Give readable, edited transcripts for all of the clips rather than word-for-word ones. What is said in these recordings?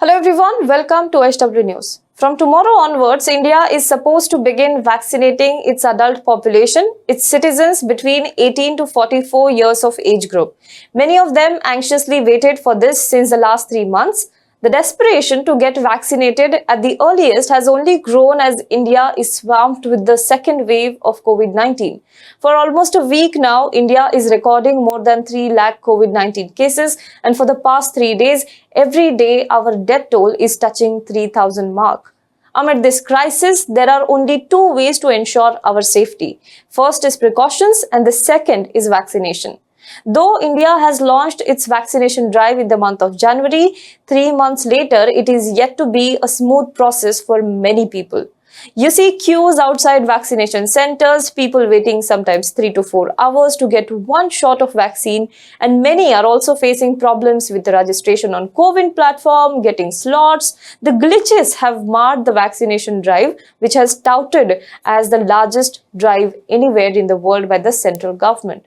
Hello everyone, welcome to HW News. From tomorrow onwards, India is supposed to begin vaccinating its adult population, its citizens between 18 to 44 years of age group. Many of them anxiously waited for this since the last 3 months. The desperation to get vaccinated at the earliest has only grown as India is swamped with the second wave of COVID-19. For almost a week now, India is recording more than 3 lakh COVID-19 cases, and for the past 3 days, every day our death toll is touching 3,000 mark. Amid this crisis, there are only two ways to ensure our safety. First is precautions and the second is vaccination. Though India has launched its vaccination drive in the month of January, 3 months later, it is yet to be a smooth process for many people. You see queues outside vaccination centers, people waiting sometimes 3 to 4 hours to get one shot of vaccine, and many are also facing problems with the registration on CoWIN platform, getting slots. The glitches have marred the vaccination drive, which has touted as the largest drive anywhere in the world by the central government.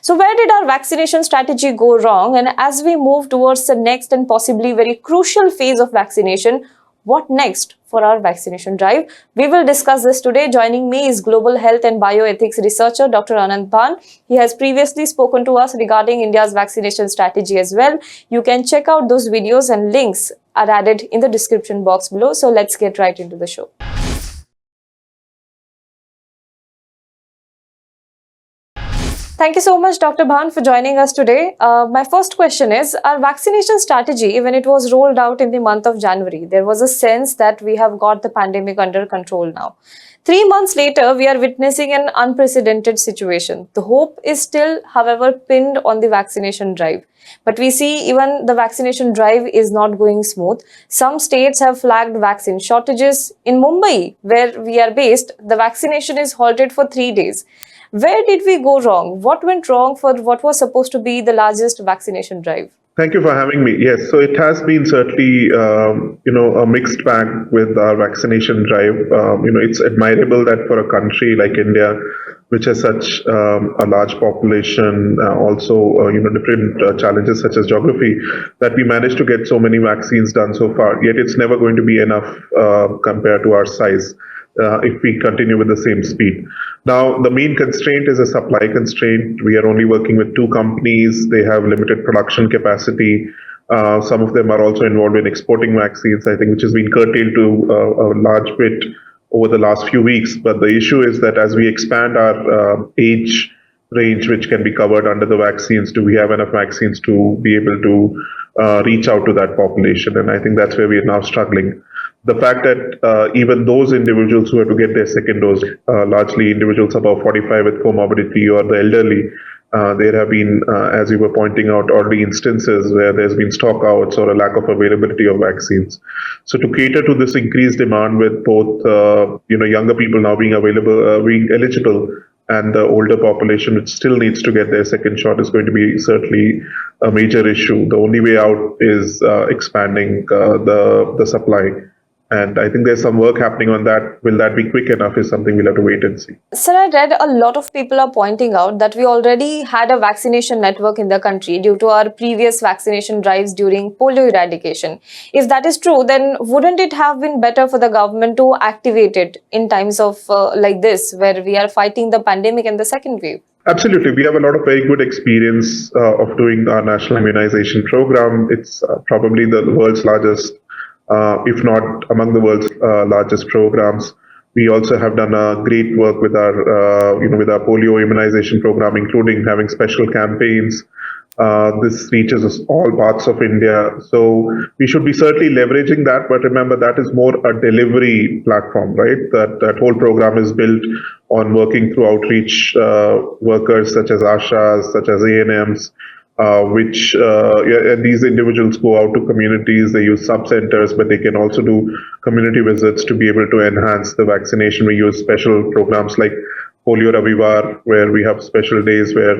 So where did our vaccination strategy go wrong? And as we move towards the next and possibly very crucial phase of vaccination, what next for our vaccination drive? We will discuss this today. Joining me is Global Health and Bioethics researcher Dr. Anand Bhan. He has previously spoken to us regarding India's vaccination strategy as well. You can check out those videos and links are added in the description box below. So let's get right into the show. Thank you so much, Dr. Bhan, for joining us today. My first question is, our vaccination strategy, when it was rolled out in the month of January, there was a sense that we have got the pandemic under control now. 3 months later, we are witnessing an unprecedented situation. The hope is still, however, pinned on the vaccination drive. But we see even the vaccination drive is not going smooth. Some states have flagged vaccine shortages. In Mumbai, where we are based, the vaccination is halted for 3 days. Where did we go wrong? What went wrong for what was supposed to be the largest vaccination drive? Thank you for having me. Yes, so it has been certainly, a mixed bag with our vaccination drive. It's admirable that for a country like India, which has such a large population, also, different challenges such as geography, that we managed to get so many vaccines done so far. Yet it's never going to be enough compared to our size. If we continue with the same speed. Now, the main constraint is a supply constraint. We are only working with 2 companies. They have limited production capacity. Some of them are also involved in exporting vaccines, I think, which has been curtailed to a large bit over the last few weeks. But the issue is that as we expand our age range, which can be covered under the vaccines, do we have enough vaccines to be able to reach out to that population? And I think that's where we are now struggling. The fact that even those individuals who have to get their second dose, largely individuals above 45 with comorbidity or the elderly, there have been, as you were pointing out, already instances where there's been stockouts or a lack of availability of vaccines. So to cater to this increased demand with both, younger people now being available, being eligible, and the older population, which still needs to get their second shot, is going to be certainly a major issue. The only way out is expanding the supply. And I think there's some work happening on that. Will that be quick enough is something we'll have to wait and see. Sir, I read a lot of people are pointing out that we already had a vaccination network in the country due to our previous vaccination drives during polio eradication. If that is true, then wouldn't it have been better for the government to activate it in times of like this, where we are fighting the pandemic and the second wave? Absolutely. We have a lot of very good experience of doing our national immunization program. It's probably the world's largest, if not among the world's largest programs. We also have done a great work with our, with our polio immunization program, including having special campaigns. This reaches all parts of India. So we should be certainly leveraging that. But remember, that is more a delivery platform, right? That whole program is built on working through outreach workers such as ASHAs, such as ANMs, and these individuals go out to communities. They use sub-centers, but they can also do community visits to be able to enhance the vaccination. We use special programs like Polio Ravivar, where we have special days where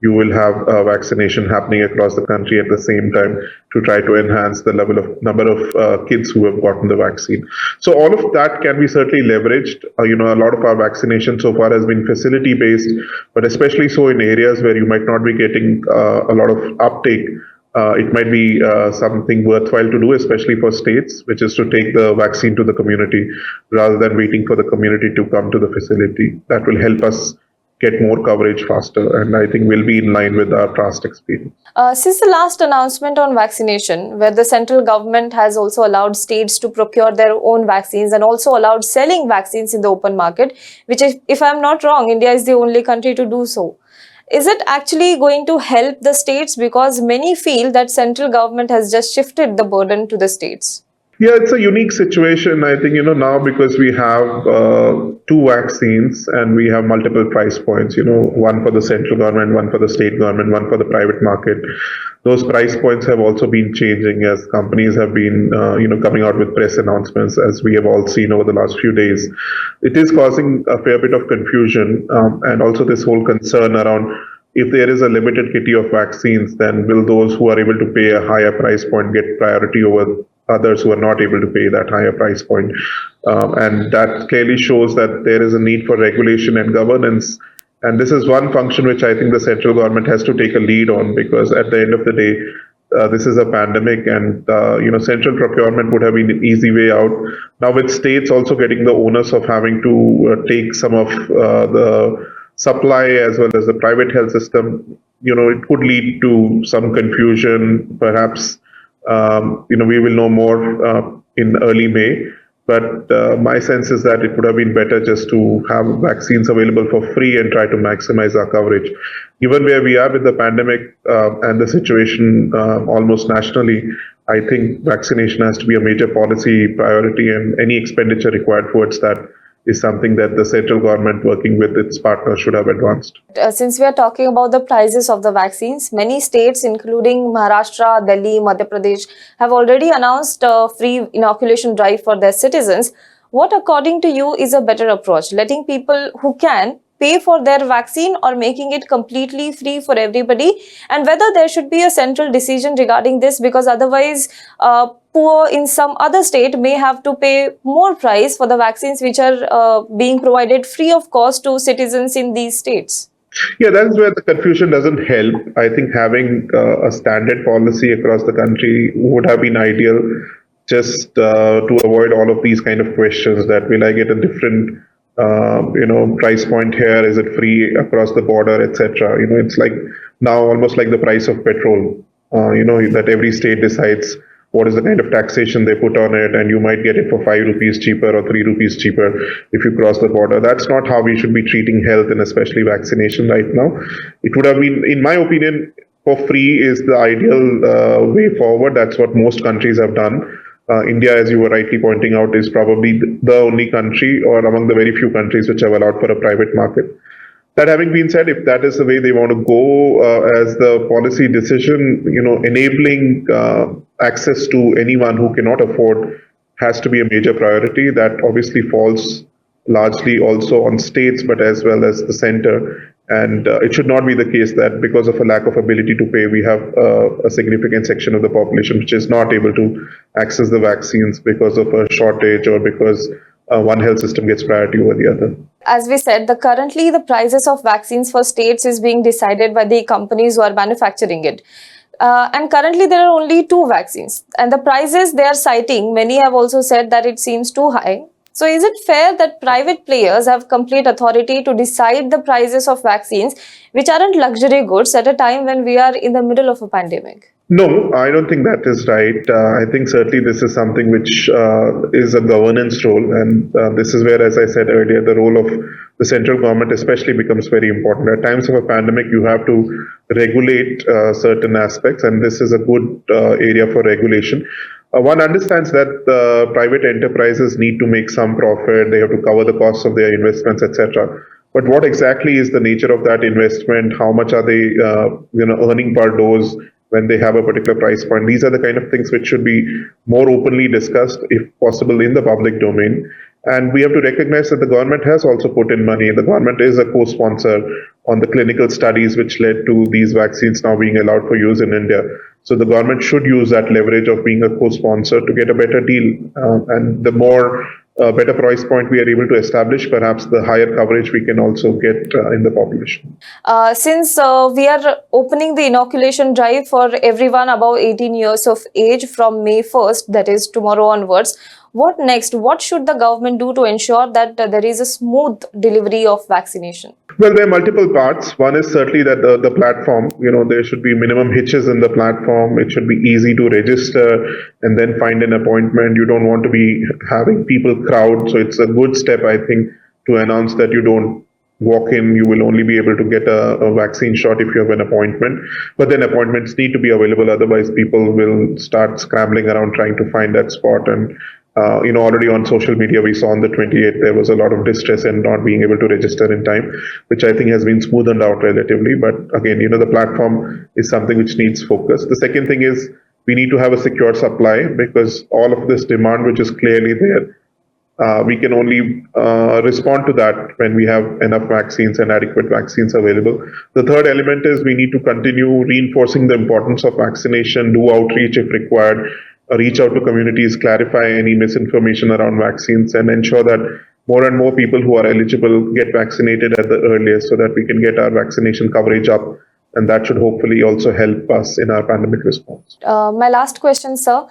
you will have vaccination happening across the country at the same time to try to enhance the number of kids who have gotten the vaccine. So all of that can be certainly leveraged. A lot of our vaccination so far has been facility-based, but especially so in areas where you might not be getting a lot of uptake it might be something worthwhile to do, especially for states, which is to take the vaccine to the community rather than waiting for the community to come to the facility. That will help us get more coverage faster, and I think we'll be in line with our past experience. Since the last announcement on vaccination, where the central government has also allowed states to procure their own vaccines and also allowed selling vaccines in the open market, which, if I'm not wrong, India is the only country to do so. Is it actually going to help the states? Because many feel that central government has just shifted the burden to the states. Yeah, it's a unique situation. I think, now because we have two vaccines and we have multiple price points, one for the central government, one for the state government, one for the private market. Those price points have also been changing as companies have been, coming out with press announcements, as we have all seen over the last few days. It is causing a fair bit of confusion, and also this whole concern around if there is a limited kitty of vaccines, then will those who are able to pay a higher price point get priority over others who are not able to pay that higher price point? And that clearly shows that there is a need for regulation and governance. And this is one function which I think the central government has to take a lead on, because at the end of the day, this is a pandemic, and central procurement would have been an easy way out. Now, with states also getting the onus of having to take some of the supply as well as the private health system, it could lead to some confusion. Perhaps, we will know more in early May. But my sense is that it would have been better just to have vaccines available for free and try to maximize our coverage. Given where we are with the pandemic and the situation almost nationally, I think vaccination has to be a major policy priority, and any expenditure required towards that is something that the central government working with its partners should have advanced. Since we are talking about the prices of the vaccines, many states including Maharashtra, Delhi, Madhya Pradesh have already announced a free inoculation drive for their citizens. What according to you is a better approach? Letting people who can pay for their vaccine, or making it completely free for everybody? And whether there should be a central decision regarding this, because otherwise poor in some other state may have to pay more price for the vaccines which are being provided free of cost to citizens in these states. Yeah, that's where the confusion doesn't help. I think having a standard policy across the country would have been ideal, just to avoid all of these kind of questions that will I get a different price point here, is it free across the border, etc. It's like now almost like the price of petrol, that every state decides what is the kind of taxation they put on it, and you might get it for 5 rupees cheaper or 3 rupees cheaper if you cross the border. That's not how we should be treating health, and especially vaccination right now. It would have been, in my opinion, for free is the ideal way forward. That's what most countries have done. India, as you were rightly pointing out, is probably the only country or among the very few countries which have allowed for a private market. That having been said, if that is the way they want to go as the policy decision, enabling access to anyone who cannot afford has to be a major priority. That obviously falls largely also on states, but as well as the center. And it should not be the case that because of a lack of ability to pay, we have a significant section of the population which is not able to access the vaccines because of a shortage, or because one health system gets priority over the other. As we said, currently the prices of vaccines for states is being decided by the companies who are manufacturing it. And currently there are only 2 vaccines. And the prices they are citing, many have also said that it seems too high. So is it fair that private players have complete authority to decide the prices of vaccines, which aren't luxury goods, at a time when we are in the middle of a pandemic? No, I don't think that is right. I think certainly this is something which is a governance role. And this is where, as I said earlier, the role of the central government especially becomes very important. At times of a pandemic, you have to regulate certain aspects, and this is a good area for regulation. One understands that private enterprises need to make some profit, they have to cover the costs of their investments, etc. But what exactly is the nature of that investment? How much are they earning per dose when they have a particular price point? These are the kind of things which should be more openly discussed, if possible, in the public domain. And we have to recognize that the government has also put in money. The government is a co-sponsor on the clinical studies which led to these vaccines now being allowed for use in India. So the government should use that leverage of being a co-sponsor to get a better deal. And the more a better price point we are able to establish, perhaps the higher coverage we can also get in the population. Since we are opening the inoculation drive for everyone above 18 years of age from May 1st, that is tomorrow onwards, what next? What should the government do to ensure that there is a smooth delivery of vaccination? Well, there are multiple parts. One is certainly that the platform, there should be minimum hitches in the platform. It should be easy to register and then find an appointment. You don't want to be having people crowd. So it's a good step, I think, to announce that you don't walk in, you will only be able to get a vaccine shot if you have an appointment. But then appointments need to be available. Otherwise, people will start scrambling around trying to find that spot. And already on social media, we saw on the 28th, there was a lot of distress and not being able to register in time, which I think has been smoothened out relatively. But again, the platform is something which needs focus. The second thing is we need to have a secure supply, because all of this demand, which is clearly there, we can only respond to that when we have enough vaccines and adequate vaccines available. The third element is we need to continue reinforcing the importance of vaccination, do outreach if required, reach out to communities, clarify any misinformation around vaccines, and ensure that more and more people who are eligible get vaccinated at the earliest so that we can get our vaccination coverage up. And that should hopefully also help us in our pandemic response. My last question, sir.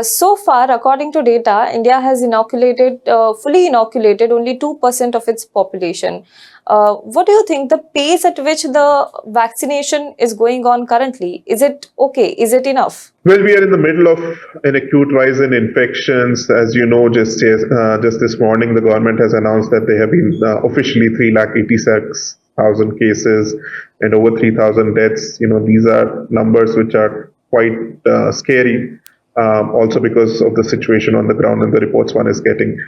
So far, according to data, India has fully inoculated only 2% of its population. What do you think the pace at which the vaccination is going on currently? Is it okay? Is it enough? Well, we are in the middle of an acute rise in infections. As you know, just this morning, the government has announced that they have been officially 386,000 cases and over 3,000 deaths. These are numbers which are quite scary, also because of the situation on the ground and the reports one is getting.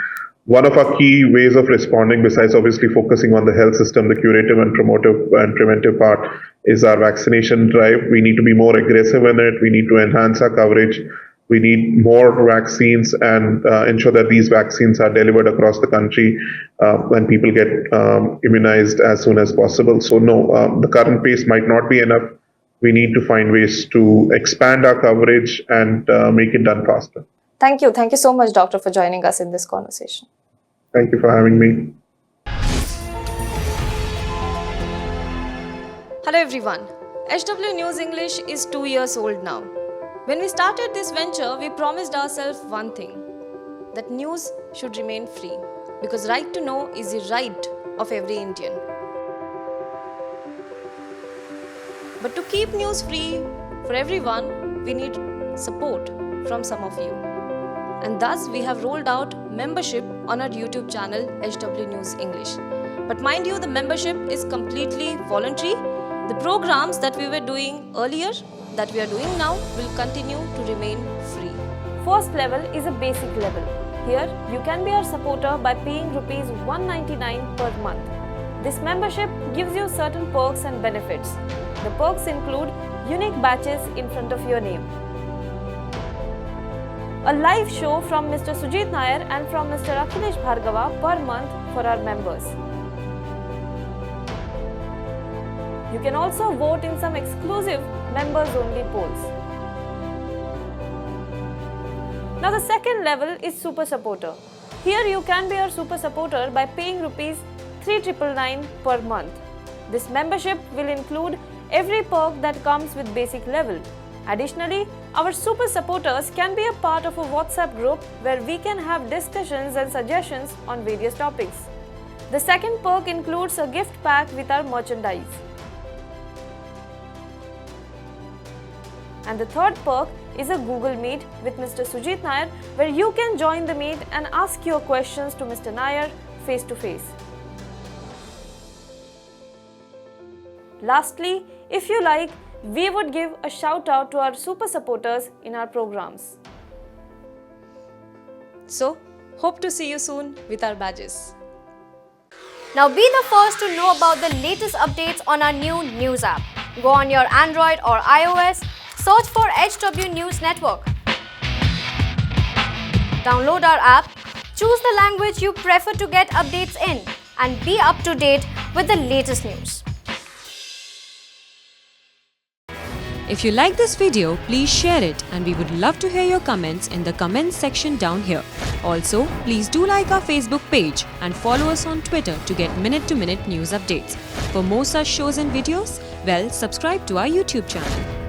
One of our key ways of responding, besides obviously focusing on the health system, the curative and promotive and preventive part, is our vaccination drive. We need to be more aggressive in it. We need to enhance our coverage. We need more vaccines and ensure that these vaccines are delivered across the country and people get immunized as soon as possible. So no, the current pace might not be enough. We need to find ways to expand our coverage and make it done faster. Thank you. Thank you so much, Doctor, for joining us in this conversation. Thank you for having me. Hello everyone. HW News English is 2 years old now. When we started this venture, we promised ourselves one thing, that news should remain free, because right to know is the right of every Indian. But to keep news free for everyone, we need support from some of you. And thus we have rolled out membership on our YouTube channel HW News English. But mind you, the membership is completely voluntary. The programs that we were doing earlier, that we are doing now, will continue to remain free. First level is a basic level. Here you can be our supporter by paying rupees 199 per month. This membership gives you certain perks and benefits. The perks include unique badges in front of your name, a live show from Mr. Sujit Nair and from Mr. Akhilesh Bhargava per month for our members. You can also vote in some exclusive members-only polls. Now the second level is Super Supporter. Here you can be our Super Supporter by paying rupees 3,999 per month. This membership will include every perk that comes with basic level. Additionally, our super supporters can be a part of a WhatsApp group where we can have discussions and suggestions on various topics. The second perk includes a gift pack with our merchandise. And the third perk is a Google Meet with Mr. Sujit Nair, where you can join the meet and ask your questions to Mr. Nair face to face. Lastly, if you like, we would give a shout out to our super supporters in our programs. So, hope to see you soon with our badges. Now be the first to know about the latest updates on our new news app. Go on your Android or iOS, search for HW News Network. Download our app, choose the language you prefer to get updates in, and be up to date with the latest news. If you like this video, please share it and we would love to hear your comments in the comments section down here. Also, please do like our Facebook page and follow us on Twitter to get minute-to-minute news updates. For more such shows and videos, well, subscribe to our YouTube channel.